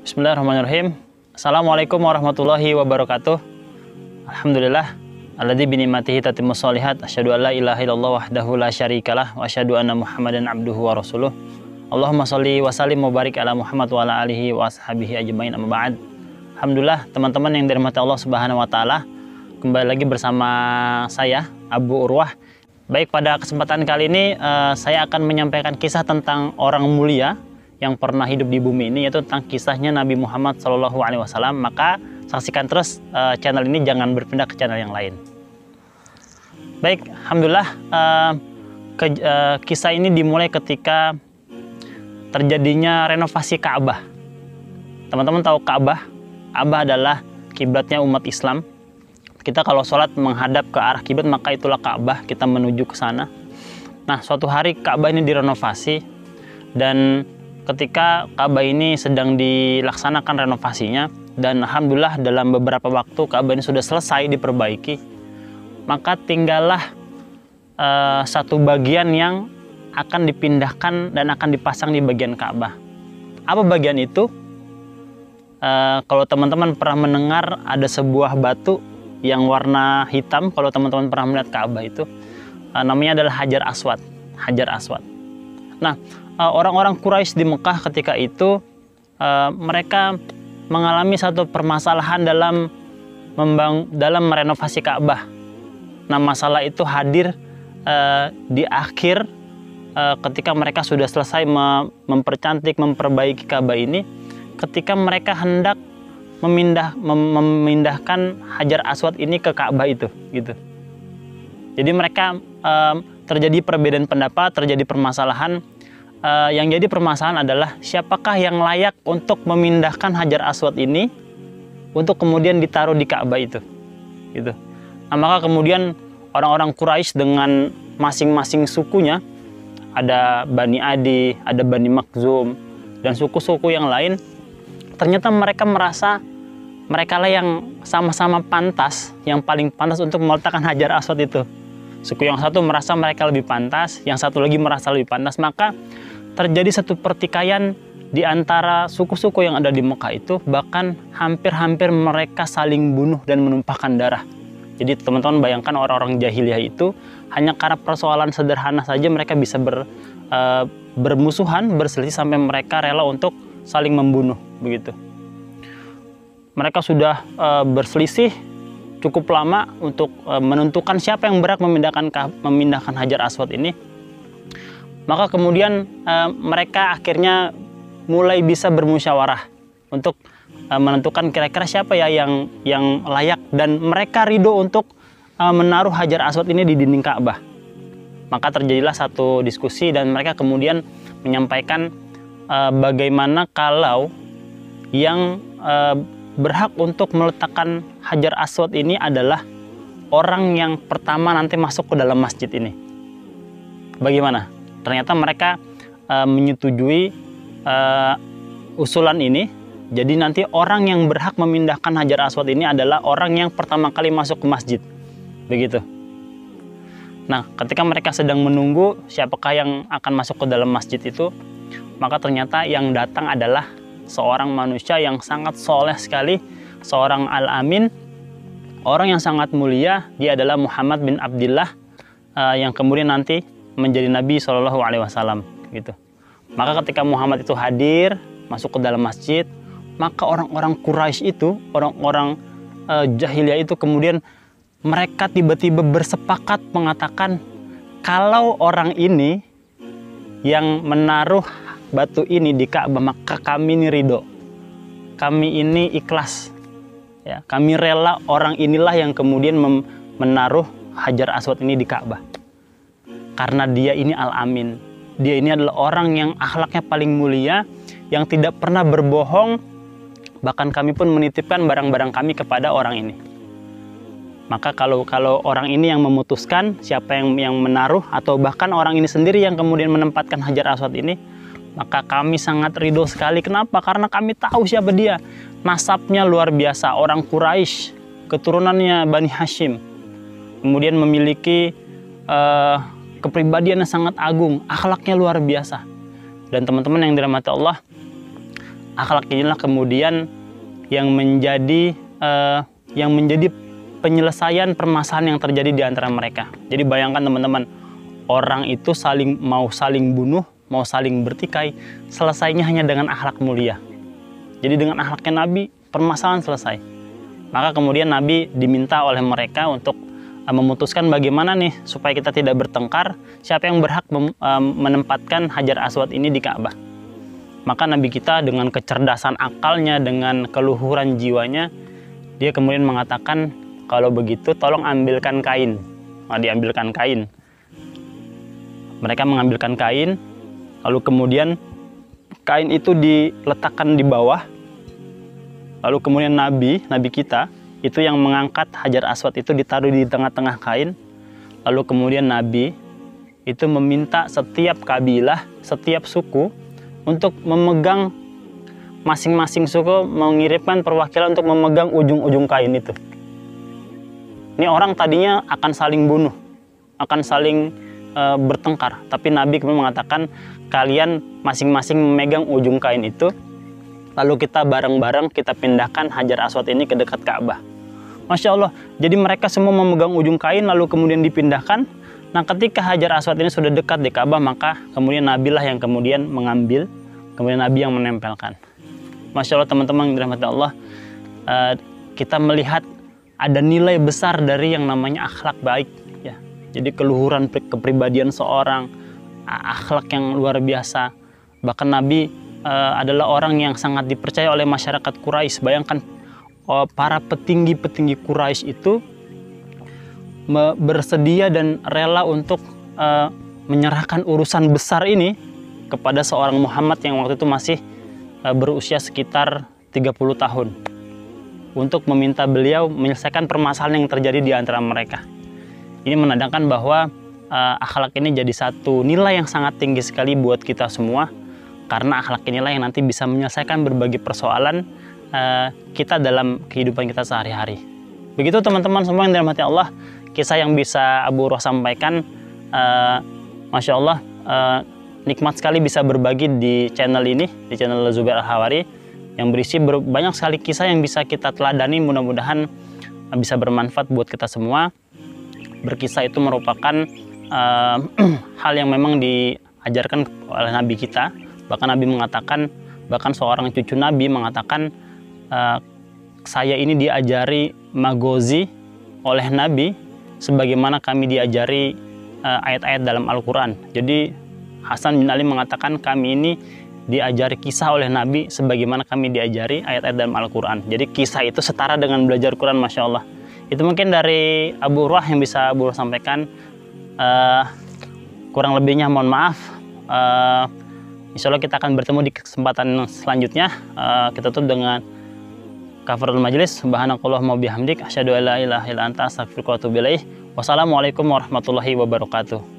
Bismillahirrahmanirrahim. Assalamualaikum warahmatullahi wabarakatuh. Alhamdulillah alladzi bi ni'matihi tatimmus shalihat. Asyhadu an la ilaha illallah wahdahu la syarikalah wa asyhadu anna Muhammadan abduhu wa rasuluh. Allahumma shalli wa sallim wa barik ala Muhammad wa ala alihi wa ashabihi ajmain, amma ba'd. Alhamdulillah teman-teman yang dirahmati Allah Subhanahu wa taala, kembali lagi bersama saya Abu Urwah. Baik, pada kesempatan kali ini saya akan menyampaikan kisah tentang orang mulia yang pernah hidup di bumi ini, yaitu tentang kisahnya Nabi Muhammad SAW. Maka saksikan terus channel ini, jangan berpindah ke channel yang lain. Baik, alhamdulillah kisah ini dimulai ketika terjadinya renovasi Ka'bah. Teman-teman tahu Ka'bah? Ka'bah adalah kiblatnya umat Islam. Kita kalau sholat menghadap ke arah kiblat, maka itulah Ka'bah, kita menuju ke sana. Nah, suatu hari Ka'bah ini direnovasi, dan ketika Ka'bah ini sedang dilaksanakan renovasinya, dan alhamdulillah dalam beberapa waktu Ka'bah ini sudah selesai diperbaiki, maka tinggallah satu bagian yang akan dipindahkan dan akan dipasang di bagian Ka'bah. Apa bagian itu? Kalau teman-teman pernah mendengar, ada sebuah batu yang warna hitam. Kalau teman-teman pernah melihat Ka'bah itu, namanya adalah Hajar Aswad. Hajar Aswad. Nah, orang-orang Quraisy di Mekah ketika itu mereka mengalami satu permasalahan dalam merenovasi Ka'bah. Nah, masalah itu hadir di akhir ketika mereka sudah selesai mempercantik, memperbaiki Ka'bah ini, ketika mereka hendak memindahkan Hajar Aswad ini ke Ka'bah itu, gitu. Jadi mereka terjadi perbedaan pendapat, terjadi permasalahan. Yang jadi permasalahan adalah siapakah yang layak untuk memindahkan Hajar Aswad ini untuk kemudian ditaruh di Ka'bah itu, gitu. Nah, maka kemudian orang-orang Quraisy dengan masing-masing sukunya, ada Bani Adi, ada Bani Makhzum, dan suku-suku yang lain, ternyata mereka merasa mereka lah yang sama-sama pantas, yang paling pantas untuk meletakkan Hajar Aswad itu. Suku yang satu merasa mereka lebih pantas, yang satu lagi merasa lebih pantas. Maka terjadi satu pertikaian di antara suku-suku yang ada di Mekah itu, bahkan hampir-hampir mereka saling bunuh dan menumpahkan darah. Jadi teman-teman bayangkan, orang-orang jahiliyah itu hanya karena persoalan sederhana saja mereka bisa bermusuhan, berselisih, sampai mereka rela untuk saling membunuh, begitu. Mereka sudah berselisih cukup lama untuk menentukan siapa yang berhak memindahkan Hajar Aswad ini. Maka kemudian mereka akhirnya mulai bisa bermusyawarah untuk menentukan kira-kira siapa ya yang layak, dan mereka ridho untuk menaruh Hajar Aswad ini di dinding Ka'bah. Maka terjadilah satu diskusi, dan mereka kemudian menyampaikan bagaimana kalau yang berhak untuk meletakkan Hajar Aswad ini adalah orang yang pertama nanti masuk ke dalam masjid ini. Bagaimana? Ternyata mereka menyetujui usulan ini. Jadi nanti orang yang berhak memindahkan Hajar Aswad ini adalah orang yang pertama kali masuk ke masjid. Begitu. Nah, ketika mereka sedang menunggu siapakah yang akan masuk ke dalam masjid itu, maka ternyata yang datang adalah seorang manusia yang sangat soleh sekali, seorang Al-Amin, orang yang sangat mulia. Dia adalah Muhammad bin Abdullah, yang kemudian nanti menjadi Nabi SAW, gitu. Maka ketika Muhammad itu hadir masuk ke dalam masjid, maka orang-orang Quraisy itu, orang-orang jahiliyah itu, kemudian mereka tiba-tiba bersepakat mengatakan, kalau orang ini yang menaruh batu ini di Ka'bah, maka kami ini ridho, kami ini ikhlas, ya, kami rela orang inilah yang kemudian menaruh Hajar Aswad ini di Ka'bah, karena dia ini Al-Amin, dia ini adalah orang yang akhlaknya paling mulia, yang tidak pernah berbohong, bahkan kami pun menitipkan barang-barang kami kepada orang ini. Maka kalau orang ini yang memutuskan siapa yang menaruh, atau bahkan orang ini sendiri yang kemudian menempatkan Hajar Aswad ini, maka kami sangat ridho sekali. Kenapa? Karena kami tahu siapa dia. Nasabnya luar biasa, orang Quraisy, keturunannya Bani Hashim. Kemudian memiliki kepribadian yang sangat agung, akhlaknya luar biasa. Dan teman-teman yang dirahmati Allah, akhlak inilah kemudian yang menjadi penyelesaian permasalahan yang terjadi di antara mereka. Jadi bayangkan teman-teman, orang itu mau saling bunuh, mau saling bertikai, selesainya hanya dengan akhlak mulia. Jadi dengan akhlaknya Nabi, permasalahan selesai. Maka kemudian Nabi diminta oleh mereka untuk memutuskan bagaimana nih supaya kita tidak bertengkar, siapa yang berhak menempatkan Hajar Aswad ini di Ka'bah. Maka Nabi kita dengan kecerdasan akalnya, dengan keluhuran jiwanya, dia kemudian mengatakan, kalau begitu tolong ambilkan kain. Nah, diambilkan kain. Mereka mengambilkan kain, lalu kemudian kain itu diletakkan di bawah. Lalu kemudian Nabi kita itu yang mengangkat Hajar Aswad itu ditaruh di tengah-tengah kain. Lalu kemudian Nabi itu meminta setiap kabilah, setiap suku untuk memegang, masing-masing suku mengirimkan perwakilan untuk memegang ujung-ujung kain itu. Ini orang tadinya akan saling bunuh, akan saling bertengkar. Tapi Nabi kemudian mengatakan, kalian masing-masing memegang ujung kain itu, lalu kita bareng-bareng kita pindahkan Hajar Aswad ini ke dekat Ka'bah. Masya Allah, jadi mereka semua memegang ujung kain lalu kemudian dipindahkan. Nah, ketika Hajar Aswad ini sudah dekat di Ka'bah, maka kemudian Nabi lah yang kemudian mengambil, kemudian Nabi yang menempelkan. Masya Allah teman-teman, dirahmati Allah, kita melihat ada nilai besar dari yang namanya akhlak baik. Ya. Jadi keluhuran kepribadian seorang, akhlak yang luar biasa. Bahkan Nabi adalah orang yang sangat dipercaya oleh masyarakat Quraisy. Bayangkan para petinggi-petinggi Quraisy itu bersedia dan rela untuk menyerahkan urusan besar ini kepada seorang Muhammad yang waktu itu masih berusia sekitar 30 tahun untuk meminta beliau menyelesaikan permasalahan yang terjadi di antara mereka. Ini menandakan bahwa akhlak ini jadi satu nilai yang sangat tinggi sekali buat kita semua, karena akhlak inilah yang nanti bisa menyelesaikan berbagai persoalan kita dalam kehidupan kita sehari-hari. Begitu teman-teman semua yang dirahmati Allah, kisah yang bisa Abu Urwah sampaikan. Masya Allah, nikmat sekali bisa berbagi di channel ini, di channel Zubair Al-Hawari, yang berisi banyak sekali kisah yang bisa kita teladani. Mudah-mudahan bisa bermanfaat buat kita semua. Berkisah itu merupakan hal yang memang diajarkan oleh Nabi kita. Bahkan Nabi mengatakan, bahkan seorang cucu Nabi mengatakan, saya ini diajari magozi oleh Nabi sebagaimana kami diajari ayat-ayat dalam Al-Quran. Jadi Hasan bin Ali mengatakan, kami ini diajari kisah oleh Nabi sebagaimana kami diajari ayat-ayat dalam Al-Quran. Jadi kisah itu setara dengan belajar Quran, Masya Allah. Itu mungkin dari Abu Urwah yang bisa Abu Urwah sampaikan. Kurang lebihnya mohon maaf. Insya Allah kita akan bertemu di kesempatan selanjutnya. Kita tutup dengan kafaratul majlis. Subhanakallahumma bihamdik, asyhadu an la ilaha illa anta, astaghfiruka wa atubu ilaik. Wassalamualaikum warahmatullahi wabarakatuh.